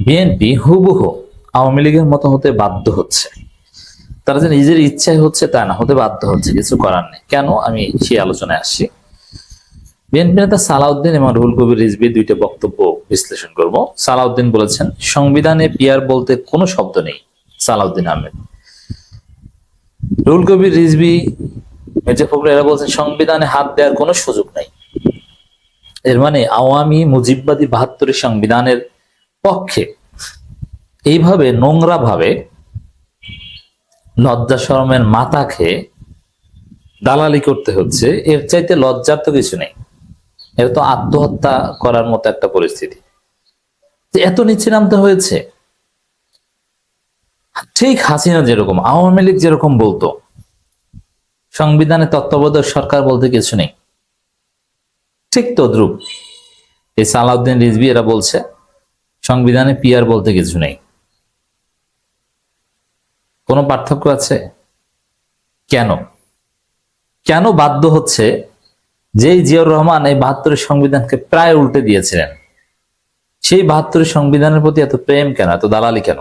BNP হুবহু আওয়ামী লীগের মতো হতে বাধ্য হচ্ছে। তারা যে নিজের ইচ্ছায় হচ্ছে তা না, হতে বাধ্য হচ্ছে, কিছু করার নেই। কেন, আমি সেই আলোচনায় আসছি। বিএনপি নেতা সালাউদ্দিন এবং রুহুল কবির রিজভী দুইটা বক্তব্য বিশ্লেষণ করব। সালাউদ্দিন বলেছেন, সংবিধানে পিয়ার বলতে কোনো শব্দ নেই। সালাউদ্দিন আহমেদ। রুহুল কবির রিজভী, মির্জা ফখরুল এরা বলছেন সংবিধানে হাত দেওয়ার কোনো সুযোগ নাই। এর মানে আওয়ামী মুজিববাদী ৭২ সংবিধানের পক্ষে এইভাবে নোংরা ভাবে লজ্জা শরমের মাথা খেয়ে দালালি করতে হচ্ছে, এর চাইতে লজ্জার তো কিছু নেই। এর তো আত্মহত্যা করার মতো একটা পরিস্থিতি। এত নিচে নামতে হয়েছে। ঠিক হাসিনা যেরকম, আওয়ামী লীগ যেরকম বলতো সংবিধানে তত্ত্বাবধায়ক সরকার বলতে কিছু নেই, ঠিক তদ্রুপ এই সালাউদ্দিন রিজভী এরা বলছে সংবিধানে পিয়ার বলতে কিছু নেই। কোনো পার্থক্য আছে? কেন কেন বাধ্য হচ্ছে? যেই জিয়াউর রহমান এই ৭২ সংবিধানকে প্রায় উল্টে দিয়েছিলেন, সেই ৭২ সংবিধানের প্রতি এত প্রেম কেন, এত দালালি কেন?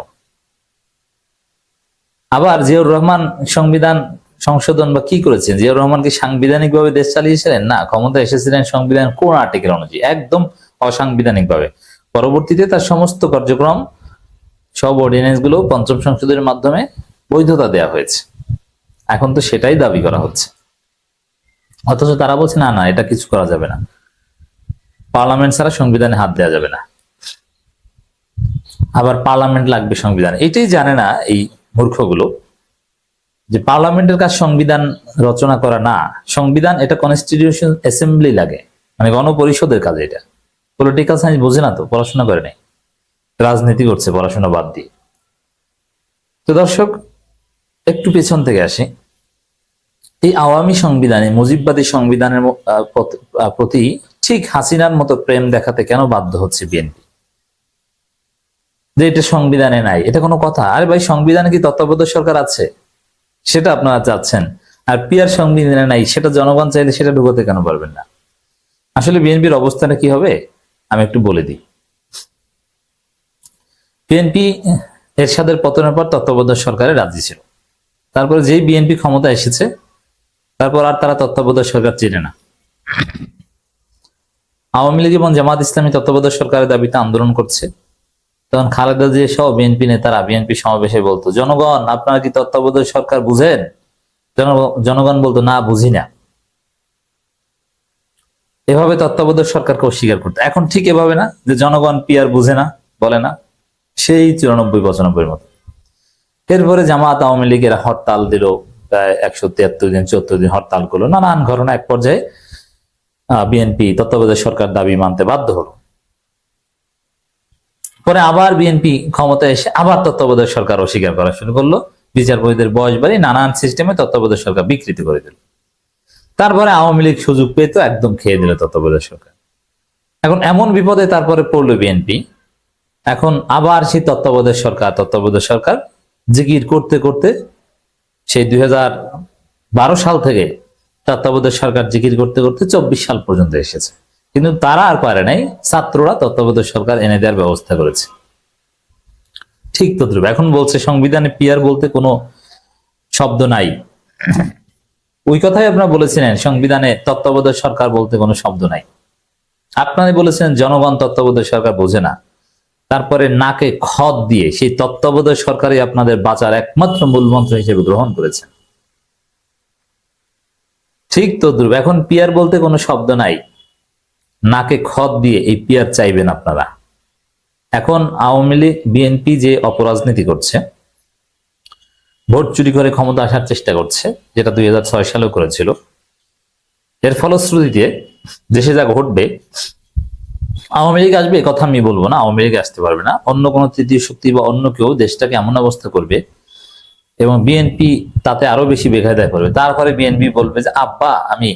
আবার জিয়াউর রহমান সংবিধান সংশোধন বা কি করেছেন? জিয়াউর রহমান কি সাংবিধানিক ভাবে দেশ চালিয়েছিলেন? না, ক্ষমতা এসেছিলেন সংবিধান কোন আর্টিকেল অনুযায়ী, একদম অসাংবিধানিক ভাবে। পরবর্তীতে তার সমস্ত কার্যক্রম, সব অর্ডিন্যান্স গুলো পঞ্চম সংশোধনের মাধ্যমে বৈধতা দেওয়া হয়েছে। এখন তো সেটাই দাবি করা হচ্ছে, অথচ তারা বলছে না না, এটা কিছু করা যাবে না, পার্লামেন্ট ছাড়া সংবিধানে হাত দেওয়া যাবে না, আবার পার্লামেন্ট লাগবে সংবিধান। এটাই জানে না এই মূর্খগুলো যে পার্লামেন্টের কাজ সংবিধান রচনা করা না, সংবিধান এটা কনস্টিটিউশন অ্যাসেম্বলি লাগে, মানে গণপরিষদের কাজ। এটা পলিটিক্যাল সায়েন্স বোঝে না, তো পড়াশোনা করে নাই, রাজনীতি করছে পড়াশোনা বাদ দিয়ে। তো দর্শক, একটু পেছন থেকে আসি। এই আওয়ামী সংবিধানে, মুজিববাদী সংবিধানের প্রতি ঠিক হাসিনার মতো প্রেম দেখাতে কেন বাধ্য হচ্ছে বিএনপি? যে এটা সংবিধানে নাই, এটা কোনো কথা? আরে ভাই, সংবিধানে কি তত্ত্বাবধায়ক সরকার আছে? সেটা আপনারা চাচ্ছেন। আর পিয়ার সংবিধানে নাই, সেটা জনগণ চাইলে সেটা ঢুকাতে কেন পারবেন না? আসলে বিএনপির অবস্থাটা কি হবে আমি একটু বলে দিই। বিএনপি এরশাদের পতনের পর তত্ত্বাবধায়ক সরকারে রাজি ছিল। তারপরে যেই বিএনপি ক্ষমতা এসেছে, তারপর আর তারা তত্ত্বাবধায়ক সরকার চেনে না। আওয়ামী লীগ এবং জামাত ইসলামী তত্ত্বাবধায়ক সরকারের দাবিতে আন্দোলন করছে, তখন খালেদা জিয়া সহ বিএনপি নেতারা বিএনপি সমাবেশে বলতো, জনগণ আপনারা কি তত্ত্বাবধায়ক সরকার বুঝেন? জনগণ বলতো, না বুঝি না। এভাবে তত্ত্বাবধায়ক সরকারকে অস্বীকার করতো। এখন ঠিক এভাবে না, যে জনগণ পিয়ার বুঝে না, বলে না, সেই ৯৪-৯৫ মতো। এরপরে জামাত আওয়ামী লীগের হরতাল দিল, প্রায় ১৭৩ দিন ৭৪ দিন হরতাল করলো, নানান ঘটনা। এক পর্যায়ে বিএনপি তত্ত্বাবধায়ক সরকার দাবি মানতে বাধ্য হলো। পরে আবার বিএনপি ক্ষমতায় এসে আবার তত্ত্বাবধায়ক সরকার অস্বীকার করা শুরু করলো, বিচারপতিদের বয়স বাড়ি, নানান সিস্টেমে তত্ত্বাবধায়ক সরকার বিকৃত করে দিল। তারপরে আওয়ামী লীগ সুযোগ পেয়ে তো একদম খেয়ে দিল তত্ত্বাবধায়ক সরকার। এখন এমন বিপদে তারপরে পড়লো বিএনপি, এখন আবার সেই তত্ত্বাবধায়ক সরকার জিকির করতে করতে সেই ২০১২ সাল থেকে তত্ত্বাবধায়ক সরকার জিকির করতে করতে ২৪ সাল পর্যন্ত এসেছে। কিন্তু তারা আর পারে নাই, ছাত্ররা তত্ত্বাবধায়ক সরকার এনে দেওয়ার ব্যবস্থা করেছে। ঠিক তদ্রুপ এখন বলছে সংবিধানে পিয়ার বলতে কোনো শব্দ নাই। ওই কথাই আপনারা বলেছিলেন সংবিধানে তত্ত্বাবধায়ক সরকার বলতে কোনো শব্দ নাই। আপনারা বলেছেন জনগণ তত্ত্বাবধায়ক সরকার বোঝে না, তারপরে নাকে খত দিয়ে সেই তত্ত্বাবধায়ক সরকারই আপনাদের বাঁচার একমাত্র মূলমন্ত্র হিসেবে গ্রহণ করেছেন। ঠিক তদ্রুপ এখন পিয়ার বলতে কোনো শব্দ নাই, নাকে খত দিয়ে এই পিয়ার চাইবেন আপনারা। এখন আওয়ামী লীগ বিএনপি যে অপরাজনীতি করছে, ভোট চুরি করে ক্ষমতা আসার চেষ্টা করছে, যেটা ২০০৬ সালেও করেছিল, এর ফলশ্রুতিতে দেশে যা ঘটবে, আওয়ামী লীগ আসবে কথা আমি বলবো না, আওয়ামী লীগ আসতে পারবে না, অন্য কোনো তৃতীয় শক্তি বা অন্য কেউ দেশটাকে এমন অবস্থা করবে এবং বিএনপি তাতে আরো বেশি বেকায়দায় করবে। তারপরে বিএনপি বলবে যে আব্বা আমি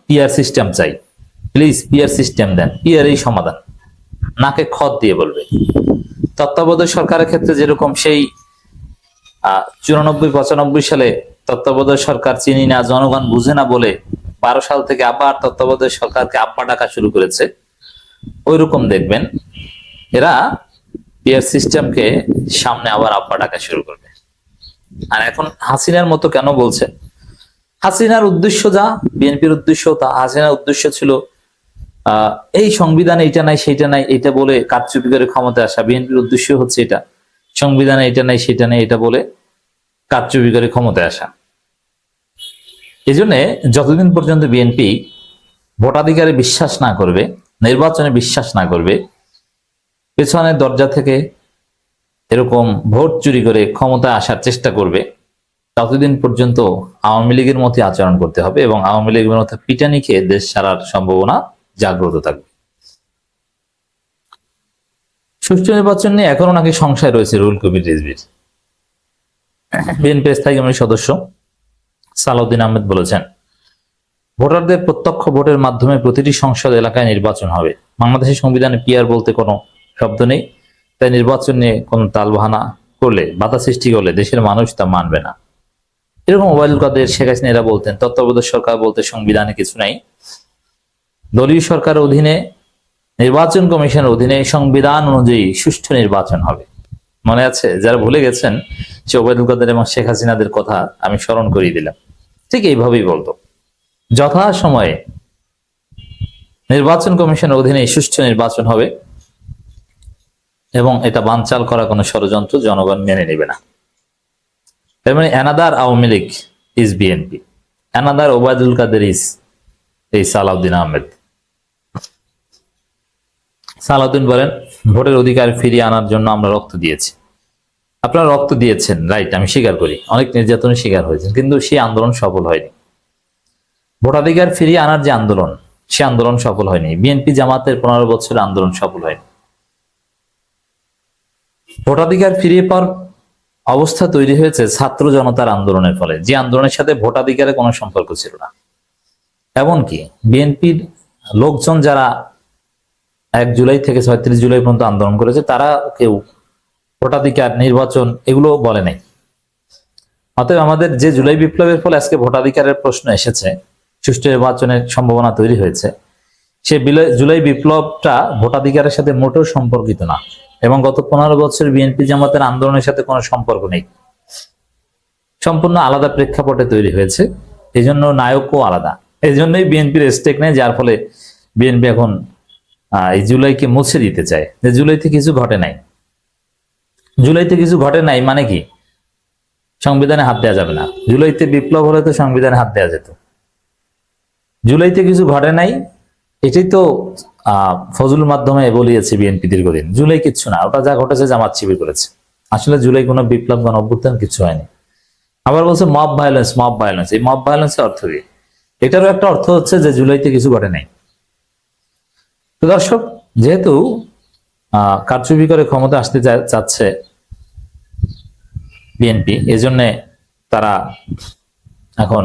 পিআর সিস্টেম চাই, প্লিজ পিআর সিস্টেম দেন, পিআর এই সমাধান, নাকে খত দিয়ে বলবে। তত্ত্বাবধায়ক সরকারের ক্ষেত্রে যেরকম সেই ৯৪-৯৫ সালে তত্ত্বাবধায়ক সরকার চিনি না, জনগণ বুঝে না বলে ১২ সাল থেকে আবার তত্ত্বাবধায়ক সরকারকে আব্বা ডাকা শুরু করেছে, ওই রকম দেখবেন এরা পিয়ার সিস্টেমকে সামনে আবার আব্বা ডাকা শুরু করবে। আর এখন হাসিনার মতো কেন বলছে? হাসিনার উদ্দেশ্য যা, বিএনপির উদ্দেশ্য তা। হাসিনার উদ্দেশ্য ছিল এই সংবিধানে এটা নাই সেটা নাই এটা বলে কারচুপি করে ক্ষমতা আসা। বিএনপির উদ্দেশ্য হচ্ছে এটা, সংবিধানে এটা নাই সেটা নাই এটা বলে কারচুপি করে ক্ষমতায় আসা। এই জন্য যতদিন পর্যন্ত বিএনপি ভোটাধিকারে বিশ্বাস না করবে, নির্বাচনে বিশ্বাস না করবে, পেছনের দরজা থেকে এরকম ভোট চুরি করে ক্ষমতায় আসার চেষ্টা করবে, ততদিন পর্যন্ত আওয়ামী লীগের মতো আচরণ করতে হবে এবং আওয়ামী লীগের মতো পিটানি খেয়ে দেশ ছাড়ার সম্ভাবনা জাগ্রত থাকবে। সুষ্ঠু নির্বাচন নিয়ে এখনো নাকি সংশয় রয়েছে রুহুল কবির রিজভীর। বিএনপি স্থায়ী কমিটির সদস্য সালাউদ্দিন আহমেদ বলেছেন, ভোটারদের প্রত্যক্ষ ভোটের মাধ্যমে প্রতিটি সংসদ এলাকায় নির্বাচন হবে। বাংলাদেশের সংবিধানে পিআর বলতে কোনো শব্দ নেই, তাই নির্বাচন নিয়ে কোনো তালবাহানা করলে, বাধা সৃষ্টি করলে দেশের মানুষ তা মানবে না। এরকম ওবায়দুল কাদের, শেখ হাসিনা এরা বলতেন। তত্ত্বাবধায়ক সরকার বলতে সংবিধানে কিছু নাই। দলীয় সরকারের অধীনে, নির্বাচন কমিশনের অধীনে সংবিধান অনুযায়ী সুষ্ঠু নির্বাচন হবে। মনে আছে? যারা ভুলে গেছেন সে ওবায়দুল কাদের এবং শেখ হাসিনাদের কথা আমি স্মরণ করিয়ে দিলাম। ঠিক এইভাবেই বলতো, যথা সময়ে নির্বাচন কমিশনের অধীনে সুষ্ঠু নির্বাচন হবে এবং এটা বানচাল করা কোনো ষড়যন্ত্র জনগণ মেনে নেবে না। তার মানে another Awami League is BNP, another Obaidul Quader is এই সালাউদ্দিন আহমেদ। সালাউদ্দিন বলেন, ভোটের অধিকার ফিরিয়ে আনার জন্য আমরা রক্ত দিয়েছি। আপনারা রক্ত দিয়েছেন, রাইট, আমি স্বীকার করি, অনেক নির্যাতনের শিকার হয়েছেন, কিন্তু সেই আন্দোলন সফল হয়নি। ভোটাধিকার ফিরিয়ে আনার যে আন্দোলন, সে আন্দোলন সফল হয়নি। বিএনপি জামাতের 15 বছরের আন্দোলন সফল হয়নি। ভোটাধিকার ফিরিয়ে পাওয়ার অবস্থা তৈরি হয়েছে ছাত্র জনতার আন্দোলনের ফলে, যে আন্দোলনের সাথে ভোটাধিকারের কোনো সম্পর্ক ছিল না। এমনকি বিএনপির লোকজন যারা 1 জুলাই থেকে 36 জুলাই পর্যন্ত আন্দোলন করেছে, তারা কেউ ভোটাধিকার, নির্বাচন এগুলো বলে নাই। অতএব আমাদের যে জুলাই বিপ্লবের ফলে আজকে ভোটাধিকারের প্রশ্ন এসেছে, সুষ্ঠু নির্বাচনের সম্ভাবনা তৈরি হয়েছে, সে জুলাই বিপ্লবটা ভোটাধিকারের সাথে মোটেও সম্পর্কিত না এবং গত 15 বছর বিএনপি জামাতের আন্দোলনের সাথে কোনো সম্পর্ক নেই। সম্পূর্ণ আলাদা প্রেক্ষাপটে তৈরি হয়েছে, এই জন্য নায়কও আলাদা। এই জন্যই বিএনপির স্টেক নেই, যার ফলে বিএনপি এখন এই জুলাইকে মুছে দিতে চায় যে জুলাইতে কিছু ঘটে নাই। জুলাইতে কিছু ঘটে নাই মানে কি? সংবিধানে হাত দেওয়া যাবে না। জুলাইতে বিপ্লব হলে তো সংবিধানে হাত দেওয়া যেত। জুলাইতে কিছু ঘটে নাই, এটাই তো ফজলুর মাধ্যমে বলিয়েছে বিএনপি দীর্ঘদিন। জুলাই কিচ্ছু না, ওটা যা ঘটেছে জামাত শিবির করেছে। আসলে জুলাই কোনো বিপ্লব বা অভ্যুত্থান কিছু হয়নি। আবার বলছে মব ভায়োলেন্স, মব ভায়োলেন্স। এই মব ভায়োলেন্সের অর্থ কি? এটারও একটা অর্থ হচ্ছে যে জুলাইতে কিছু ঘটে নাই। তো দর্শক, যেহেতু কারচুপি করে ক্ষমতা আসতে চাচ্ছে বিএনপি, এজন্য তারা এখন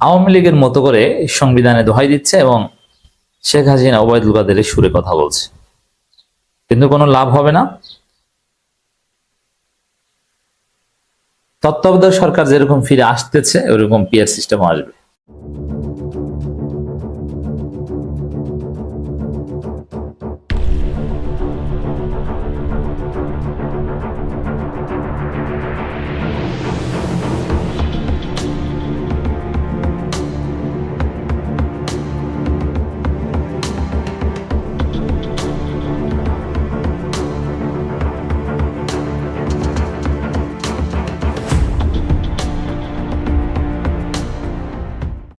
আওয়ামী লীগের মতো করে সংবিধানে দোহাই দিচ্ছে এবং শেখ হাসিনা ওবায়দুল কাদেরের সুরে কথা বলছে, কিন্তু কোনো লাভ হবে না। তত্ত্বাবধায়ক সরকার যেরকম ফিরে আসতেছে ওরকম পিআর সিস্টেম আসবে।